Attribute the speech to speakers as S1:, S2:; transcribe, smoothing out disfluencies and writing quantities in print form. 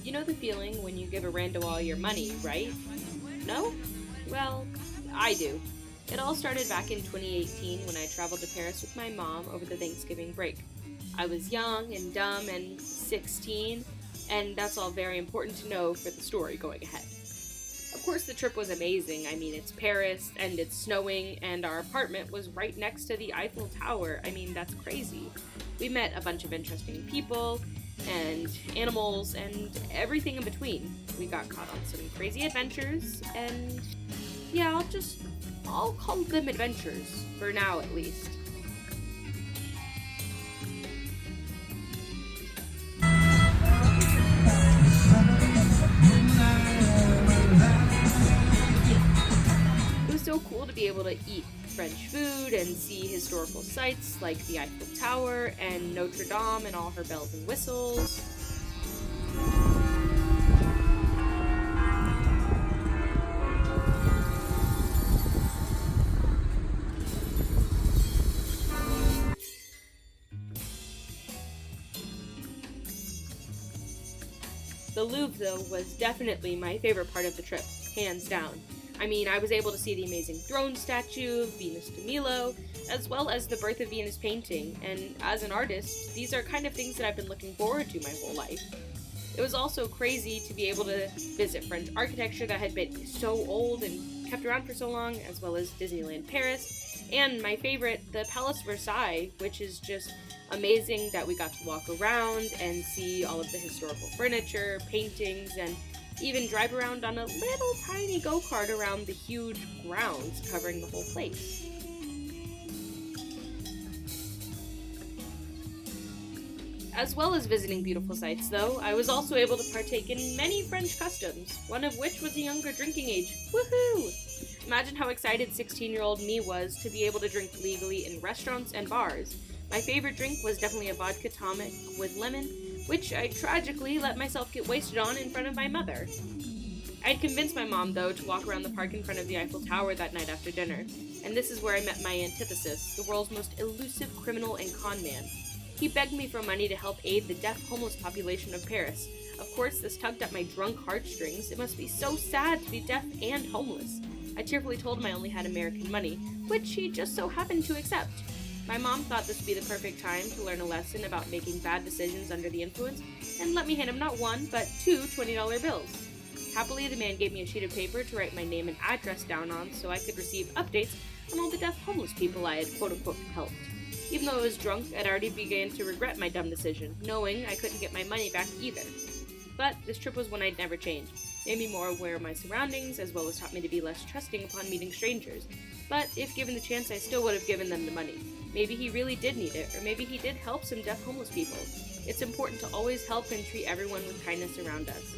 S1: You know the feeling when you give a rando all your money, right? No? Well, I do. It all started back in 2018 when I traveled to Paris with my mom over the Thanksgiving break. I was young and dumb and 16, and that's all very important to know for the story going ahead. Of course, the trip was amazing. I mean, it's Paris, and it's snowing, and our apartment was right next to the Eiffel Tower. I mean, that's crazy. We met a bunch of interesting people, and animals, and everything in between. We got caught on some crazy adventures, and yeah, I'll call them adventures, for now at least. It was so cool to be able to eat French food and see historical sites like the Eiffel Tower and Notre Dame and all her bells and whistles. The Louvre, though, was definitely my favorite part of the trip, hands down. I mean, I was able to see the amazing throne statue, Venus de Milo, as well as the Birth of Venus painting, and as an artist, these are kind of things that I've been looking forward to my whole life. It was also crazy to be able to visit French architecture that had been so old and kept around for so long, as well as Disneyland Paris, and my favorite, the Palace Versailles, which is just amazing that we got to walk around and see all of the historical furniture, paintings, and even drive around on a little tiny go-kart around the huge grounds covering the whole place. As well as visiting beautiful sights, though, I was also able to partake in many French customs, one of which was a younger drinking age. Woohoo! Imagine how excited 16-year-old me was to be able to drink legally in restaurants and bars. My favorite drink was definitely a vodka tonic with lemon, which I tragically let myself get wasted on in front of my mother. I'd convinced my mom, though, to walk around the park in front of the Eiffel Tower that night after dinner, and this is where I met my antithesis, the world's most elusive criminal and con man. He begged me for money to help aid the deaf homeless population of Paris. Of course, this tugged at my drunk heartstrings. It must be so sad to be deaf and homeless. I cheerfully told him I only had American money, which he just so happened to accept. My mom thought this would be the perfect time to learn a lesson about making bad decisions under the influence, and let me hand him not one, but two $20 bills. Happily, the man gave me a sheet of paper to write my name and address down on so I could receive updates on all the deaf homeless people I had quote-unquote helped. Even though I was drunk, I'd already begun to regret my dumb decision, knowing I couldn't get my money back either. But this trip was one I'd never change. It made me more aware of my surroundings, as well as taught me to be less trusting upon meeting strangers. But if given the chance, I still would have given them the money. Maybe he really did need it, or maybe he did help some deaf homeless people. It's important to always help and treat everyone with kindness around us.